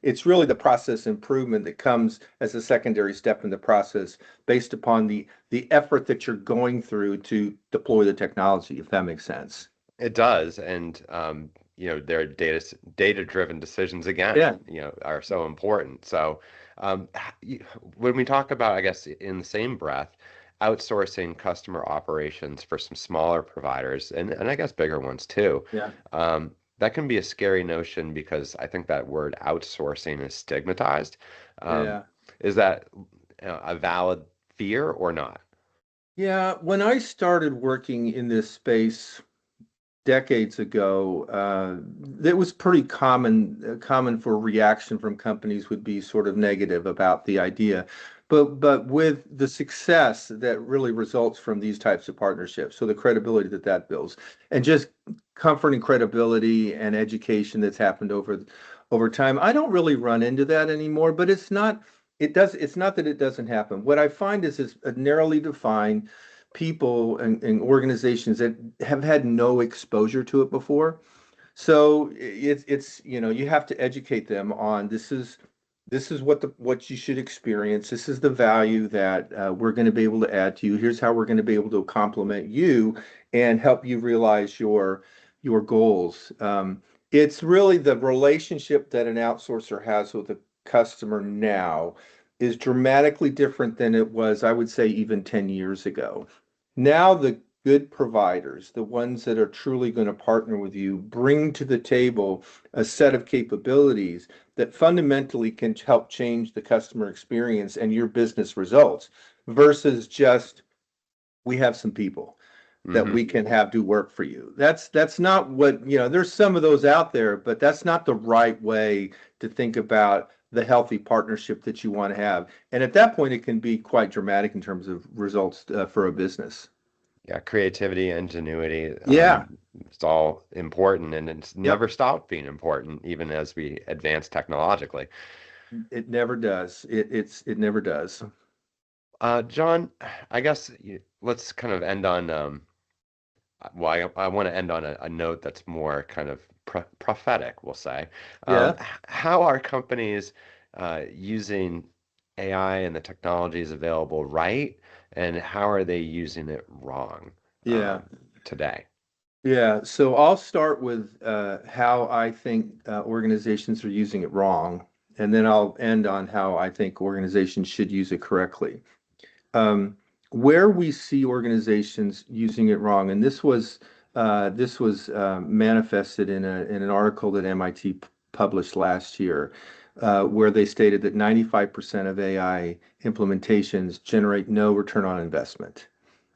it's really the process improvement that comes as a secondary step in the process based upon the effort that you're going through to deploy the technology, if that makes sense. It does, and their data-driven decisions again, Yeah. are so important. So, when we talk about, I guess, in the same breath, outsourcing customer operations for some smaller providers, and I guess bigger ones too, Yeah. that can be a scary notion because I think that word outsourcing is stigmatized. Um, Yeah. is that a valid fear or not? Yeah. When I started working in this space decades ago, it was pretty common for reaction from companies would be sort of negative about the idea. But with the success that really results from these types of partnerships, so the credibility that that builds, and just comfort and credibility and education that's happened over time, I don't really run into that anymore. But it's not that it doesn't happen. What I find is it's a narrowly defined people and organizations that have had no exposure to it before. So it's you have to educate them on this is what you should experience. This is the value that we're going to be able to add to you. Here's how we're going to be able to complement you and help you realize your goals. It's really the relationship that an outsourcer has with a customer now is dramatically different than it was, I would say, even 10 years ago. Now, the good providers, the ones that are truly going to partner with you, bring to the table a set of capabilities that fundamentally can help change the customer experience and your business results versus just we have some people that Hmm. we can have do work for you. That's not what, there's some of those out there, but that's not the right way to think about the healthy partnership that you want to have. And at that point, it can be quite dramatic in terms of results for a business. Yeah, creativity, ingenuity, Yeah. it's all important and it's Yep. never stopped being important, even as we advance technologically. It never does. It never does. John, I guess let's kind of end on, well, I want to end on a note that's more kind of prophetic, we'll say. Yeah. How are companies using AI and the technologies available right, and how are they using it wrong Yeah. today? Yeah. So I'll start with how I think organizations are using it wrong, and then I'll end on how I think organizations should use it correctly. Um, where we see organizations using it wrong, and this was manifested in an article that MIT published last year, where they stated that 95% of AI implementations generate no return on investment.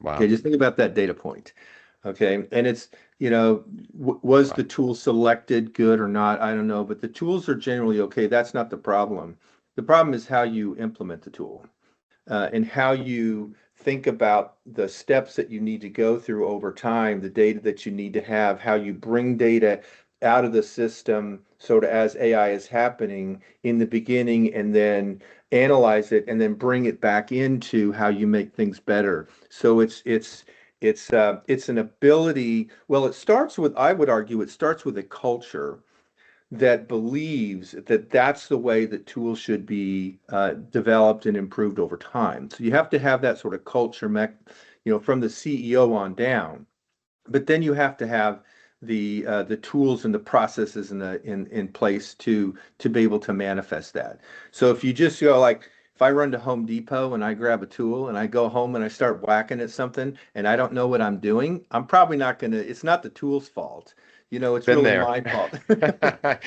Okay, Wow. just think about that data point. Okay, and it's, was Wow. the tool selected good or not? I don't know, but the tools are generally okay. That's not the problem. The problem is how you implement the tool and how you think about the steps that you need to go through over time, the data that you need to have, how you bring data out of the system so that as AI is happening in the beginning and then analyze it and then bring it back into how you make things better. So it's an ability. Well, it starts with, I would argue, it starts with a culture that believes that that's the way that tools should be developed and improved over time. So you have to have that sort of culture, from the CEO on down. But then you have to have the tools and the processes in place to be able to manifest that. So if you just go like, if I run to Home Depot and I grab a tool and I go home and I start whacking at something and I don't know what I'm doing, I'm probably not gonna, it's not the tool's fault. It's Been really there. my fault. You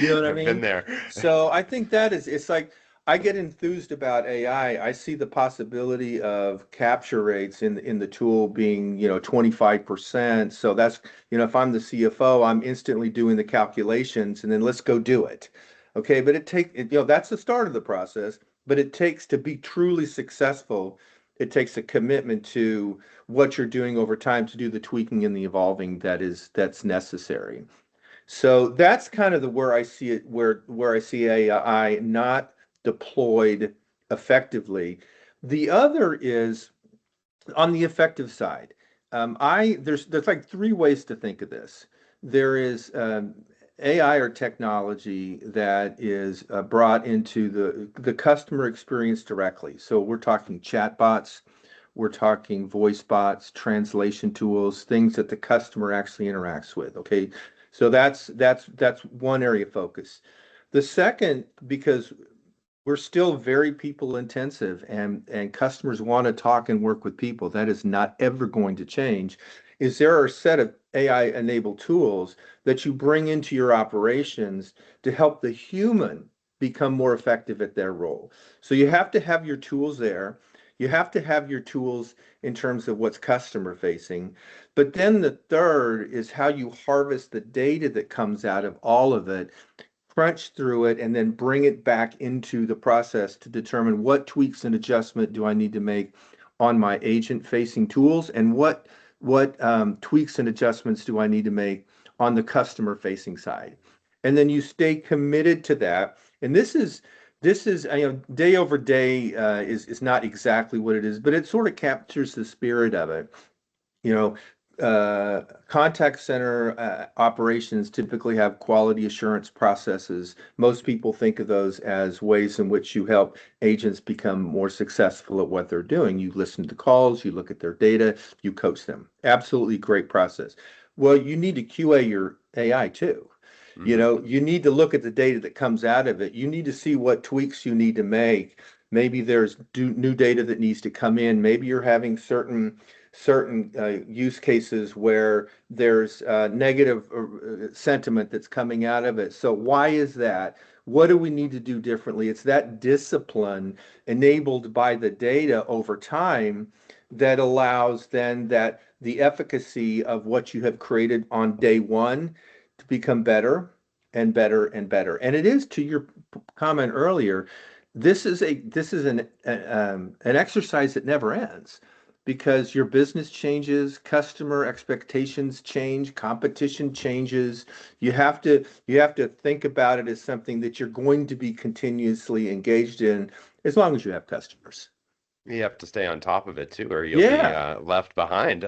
know what I I've been mean? there. So I think it's like I get enthused about AI. I see the possibility of capture rates in the tool being, 25%. So that's, if I'm the CFO, I'm instantly doing the calculations and then let's go do it. Okay, but that's the start of the process, but it takes to be truly successful, it takes a commitment to what you're doing over time to do the tweaking and the evolving that's necessary. So that's kind of the where I see it, where I see AI not deployed effectively. The other is on the effective side. There's like three ways to think of this. There is AI or technology that is brought into the customer experience directly. So we're talking chatbots, we're talking voice bots, translation tools, things that the customer actually interacts with. Okay, so that's one area of focus. The second, because we're still very people intensive and customers want to talk and work with people. That is not ever going to change. Is there are a set of AI enabled tools that you bring into your operations to help the human become more effective at their role. So you have to have your tools there. You have to have your tools in terms of what's customer facing. But then the third is how you harvest the data that comes out of all of it, crunch through it, and then bring it back into the process to determine what tweaks and adjustment do I need to make on my agent facing tools, and what tweaks and adjustments do I need to make on the customer facing side. And then you stay committed to that. And this is day over day is not exactly what it is, but it sort of captures the spirit of it. You know, contact center operations typically have quality assurance processes. Most people think of those as ways in which you help agents become more successful at what they're doing. You listen to calls, you look at their data, you coach them. Absolutely great process. Well, you need to QA your AI too. You Hmm. know, you need to look at the data that comes out of it. You need to see what tweaks you need to make. Maybe there's new data that needs to come in. Maybe you're having certain use cases where there's negative sentiment that's coming out of it. So why is that? What do we need to do differently? It's that discipline enabled by the data over time that allows then that the efficacy of what you have created on day one to become better and better and better. And it is, to your comment earlier, this is an exercise that never ends because your business changes, customer expectations change, competition changes. You have to think about it as something that you're going to be continuously engaged in as long as you have customers. You have to stay on top of it too, or you'll be Yeah. left behind.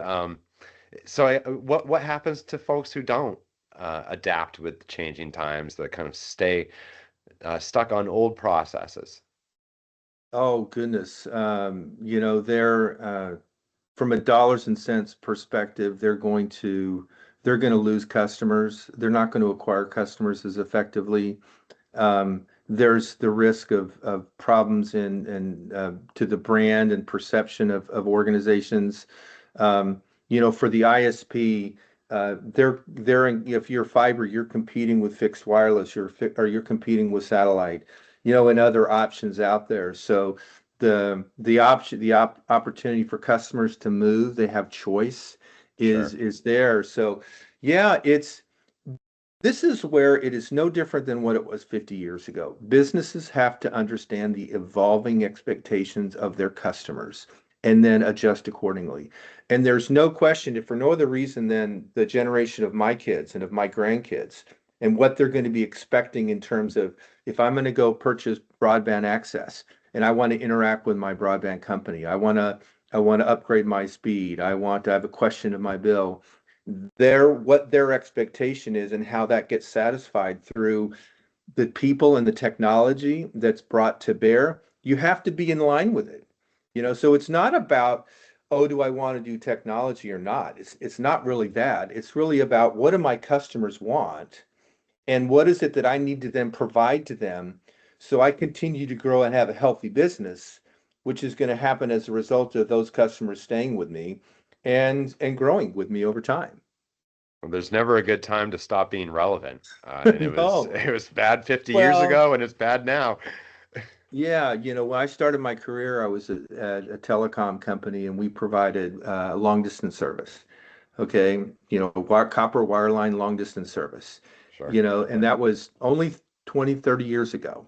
So what happens to folks who don't adapt with the changing times, that kind of stay stuck on old processes? Oh goodness. They're from a dollars and cents perspective, they're going to lose customers. They're not going to acquire customers as effectively. There's the risk of problems in to the brand and perception of organizations. For the ISP, if you're fiber, you're competing with fixed wireless, or you're competing with satellite, and other options out there. So the opportunity for customers to move, they have choice is Sure. is there. So yeah, this is where it is no different than what it was 50 years ago. Businesses have to understand the evolving expectations of their customers and then adjust accordingly. And there's no question, if for no other reason than the generation of my kids and of my grandkids and what they're going to be expecting in terms of, if I'm going to go purchase broadband access and I want to interact with my broadband company, I want to upgrade my speed, I want to have a question of my bill, what their expectation is and how that gets satisfied through the people and the technology that's brought to bear, you have to be in line with it. So it's not about, oh, do I want to do technology or not? It's not really that. It's really about, what do my customers want and what is it that I need to then provide to them so I continue to grow and have a healthy business, which is going to happen as a result of those customers staying with me and growing with me over time. Well, there's never a good time to stop being relevant, and it was No. it was bad 50 years Well, ago, and it's bad now. yeah, when I started my career, I was at a telecom company and we provided long distance service. Okay. Copper wireline long distance service, Sure. and that was only 20, 30 years ago.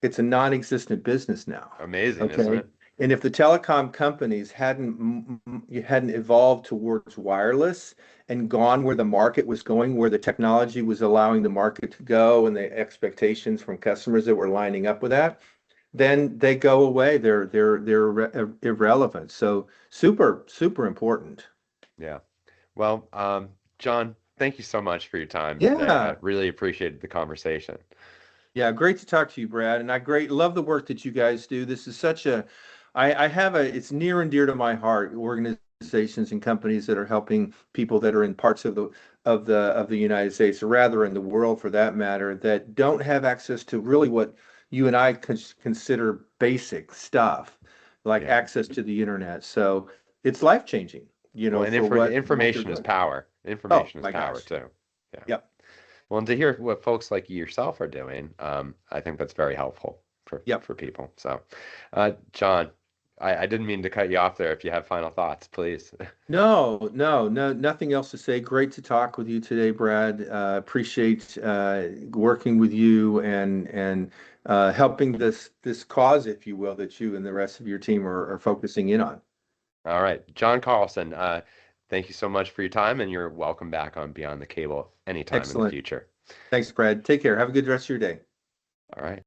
It's a non-existent business now. Amazing, isn't Okay. it? And if the telecom companies hadn't evolved towards wireless and gone where the market was going, where the technology was allowing the market to go and the expectations from customers that were lining up with that, then they go away. They're irrelevant. So super, super important. Yeah. Well, John, thank you so much for your time today. I Yeah. really appreciated the conversation. Yeah, great to talk to you, Brad. And I great love the work that you guys do. This is such a, I have a, it's near and dear to my heart, organizations and companies that are helping people that are in parts of the United States, or rather in the world for that matter, that don't have access to really what you and I consider basic stuff, like Yeah. access to the internet. So it's life changing, Well, and for what they're information is doing. power. Oh Information is my power gosh. too. Yeah. Yep. Well, and to hear what folks like yourself are doing, I think that's very helpful Yep. for people. So, John, I didn't mean to cut you off there. If you have final thoughts, please. No, no, no, nothing else to say. Great to talk with you today, Brad. Appreciate working with you and helping this cause, if you will, that you and the rest of your team are focusing in on. All right, Jon Carlson, thank you so much for your time, and you're welcome back on Beyond the Cable anytime in the Excellent. future. Thanks, Brad. Take care. Have a good rest of your day. All right.